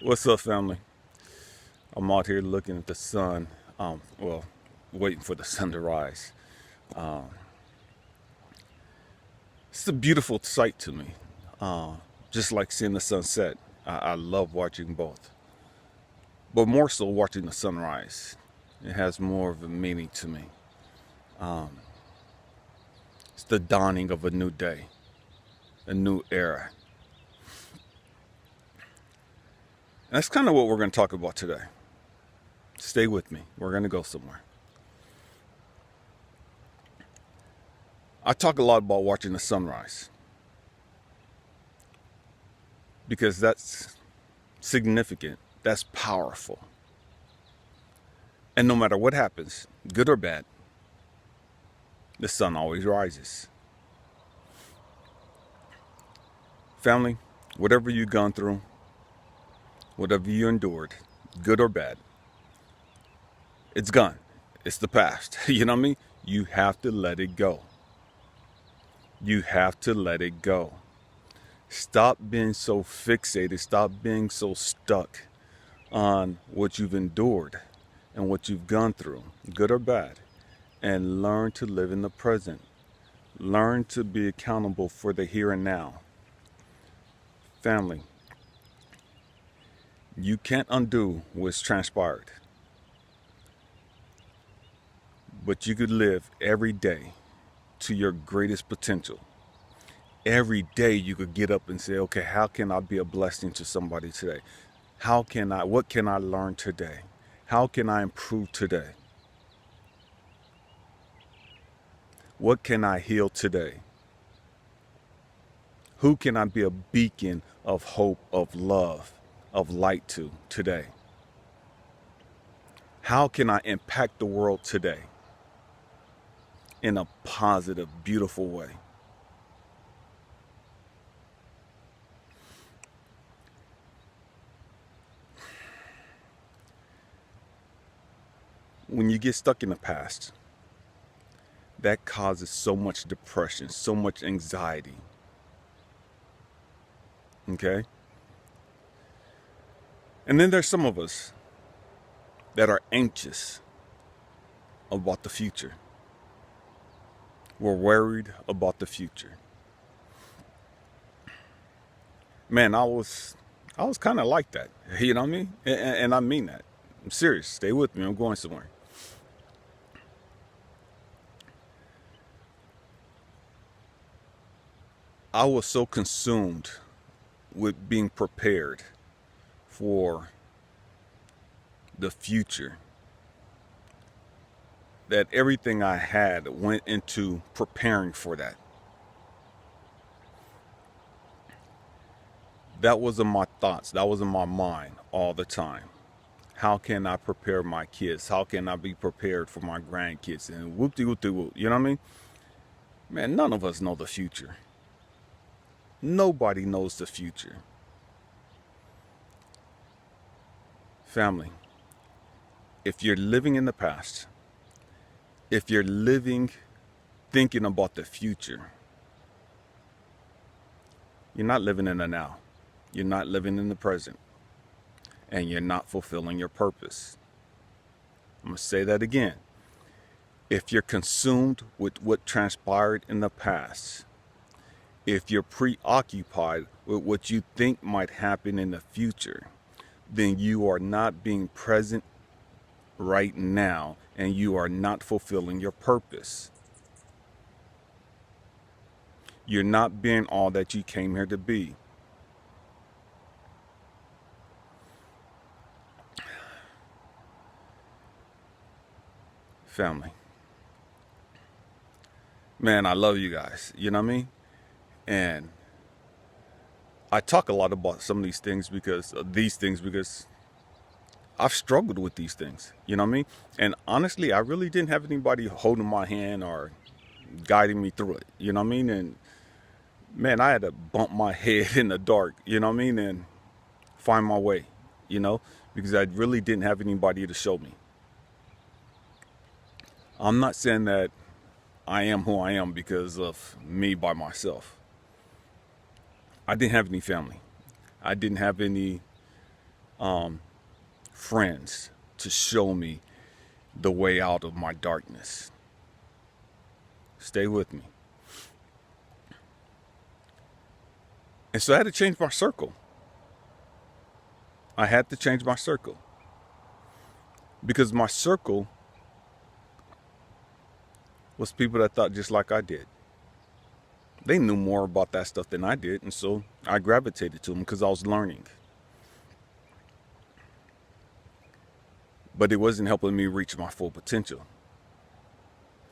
What's up, family? I'm out here looking at the sun. Well, waiting for the sun to rise. Um, it's a beautiful sight to me. Uh, just like seeing the sunset. I love watching both, but more so watching the sunrise. It has more of a meaning to me. Um, it's the dawning of a new day, a new era. And that's kind of what we're going to talk about today. Stay with me. We're going to go somewhere. I talk a lot about watching the sunrise because that's significant, that's powerful. And no matter what happens, good or bad, the sun always rises. Family, whatever you've gone through, whatever you endured, good or bad, it's gone. It's the past. You know what I mean? You have to let it go. You have to let it go. Stop being so fixated. Stop being so stuck on what you've endured and what you've gone through, good or bad, and learn to live in the present. Learn to be accountable for the here and now. Family, you can't undo what's transpired, but you could live every day to your greatest potential. Every day you could get up and say, okay, how can I be a blessing to somebody today? What can I learn today? How can I improve today? What can I heal today? Who can I be a beacon of hope, of love, of light to today? How can I impact the world today in a positive, beautiful way? When you get stuck in the past, that causes so much depression, so much anxiety. Okay? And then there's some of us that are anxious about the future. We're worried about the future. Man, I was kind of like that. You know what I mean? And I mean that. I'm serious. Stay with me. I'm going somewhere. I was so consumed with being prepared for the future that everything I had went into preparing for that. That was in my thoughts. That was in my mind all the time. How can I prepare my kids? How can I be prepared for my grandkids? And whoop-de-whoop-de-whoop. You know what I mean? Man, none of us know the future. Nobody knows the future. Family, if you're living in the past, if you're living thinking about the future, you're not living in the now. You're not living in the present. And you're not fulfilling your purpose. I'm going to say that again. If you're consumed with what transpired in the past, if you're preoccupied with what you think might happen in the future, then you are not being present right now and you are not fulfilling your purpose. You're not being all that you came here to be. Family. Man, I love you guys. You know what I mean? And I talk a lot about some of these things because I've struggled with these things. You know what I mean? And honestly, I really didn't have anybody holding my hand or guiding me through it. You know what I mean? And man, I had to bump my head in the dark, you know what I mean? And find my way, because I really didn't have anybody to show me. I'm not saying that I am who I am because of me by myself. I didn't have any family. I didn't have any friends to show me the way out of my darkness. Stay with me. And so I had to change my circle. I had to change my circle. Because my circle was people that thought just like I did. They knew more about that stuff than I did, and so I gravitated to them because I was learning. But it wasn't helping me reach my full potential.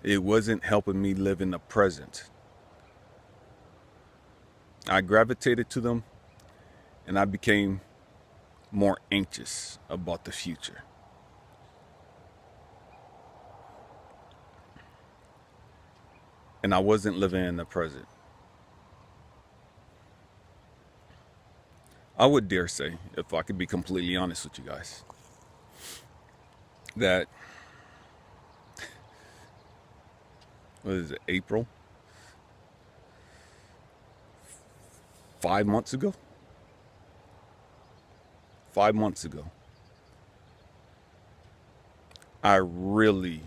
It wasn't helping me live in the present. I gravitated to them, and I became more anxious about the future. And I wasn't living in the present. I would dare say, if I could be completely honest with you guys, that, what is it, April? 5 months ago? 5 months ago, I really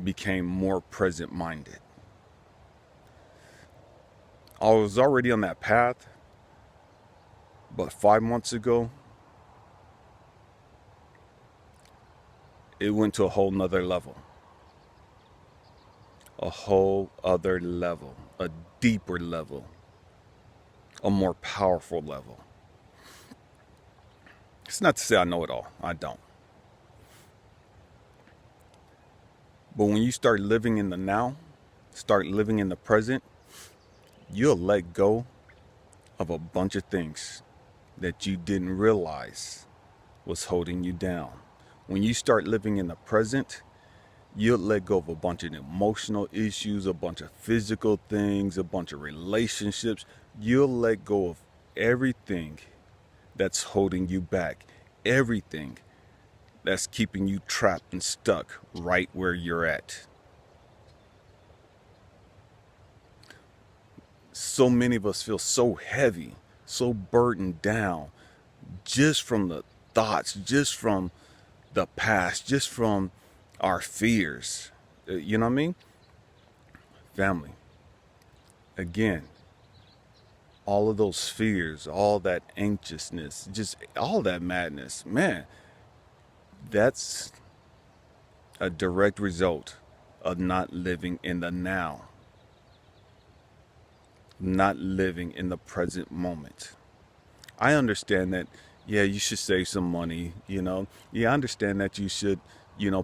became more present-minded. I was already on that path, but 5 months ago, it went to a whole nother level. A whole other level, a deeper level, a more powerful level. It's not to say I know it all. I don't. But when you start living in the now, start living in the present, you'll let go of a bunch of things that you didn't realize was holding you down. When you start living in the present, you'll let go of a bunch of emotional issues, a bunch of physical things, a bunch of relationships. You'll let go of everything that's holding you back, everything that's keeping you trapped and stuck right where you're at. So many of us feel so heavy, so burdened down, just from the thoughts, just from the past, just from our fears. You know what I mean? Family. Again, all of those fears, all that anxiousness, just all that madness, man, that's a direct result of not living in the now, not living in the present moment. I understand that, yeah, you should save some money, Yeah, I understand that you should,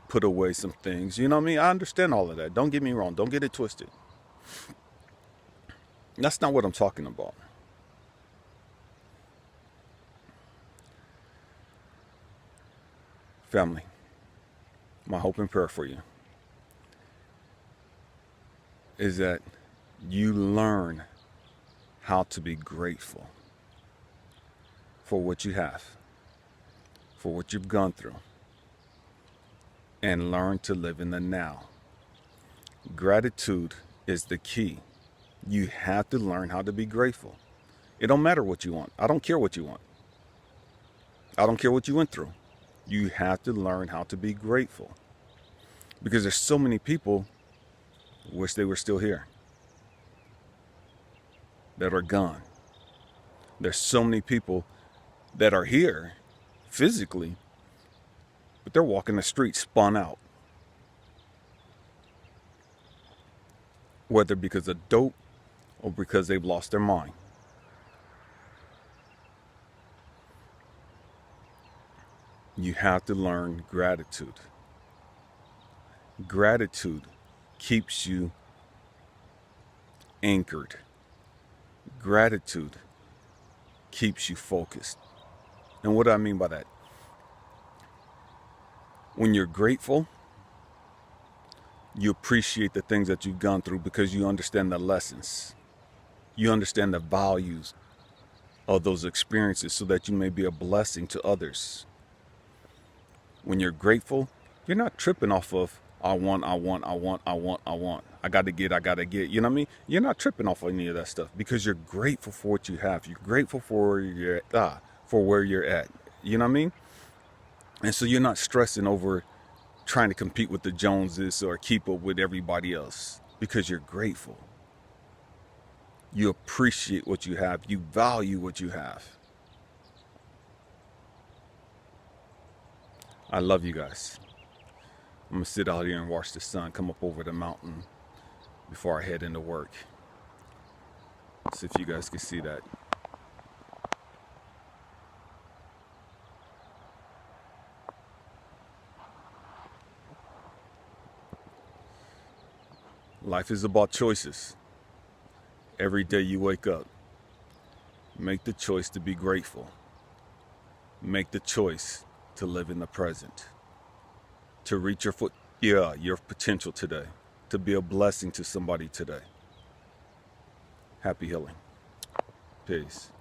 put away some things. You know what I mean? I understand all of that. Don't get me wrong. Don't get it twisted. That's not what I'm talking about. Family, my hope and prayer for you is that you learn how to be grateful for what you have, for what you've gone through, and learn to live in the now. Gratitude is the key. You have to learn how to be grateful. It don't matter what you want. I don't care what you want. I don't care what you went through. You have to learn how to be grateful. Because there's so many people wish they were still here, that are gone. There's so many people that are here physically, but they're walking the streets spun out. Whether because of dope or because they've lost their mind. You have to learn gratitude. Gratitude keeps you anchored. Gratitude keeps you focused. And what do I mean by that? When you're grateful, you appreciate the things that you've gone through because you understand the lessons. You understand the values of those experiences so that you may be a blessing to others. When you're grateful, you're not tripping off of, I want. I got to get. You know what I mean? You're not tripping off any of that stuff because you're grateful for what you have. You're grateful for where you're at. You know what I mean? And so you're not stressing over trying to compete with the Joneses or keep up with everybody else because you're grateful. You appreciate what you have. You value what you have. I love you guys. I'm going to sit out here and watch the sun come up over the mountain before I head into work. See if you guys can see that. Life is about choices. Every day you wake up, make the choice to be grateful. Make the choice to live in the present. To reach your potential today. To be a blessing to somebody today. Happy healing. Peace.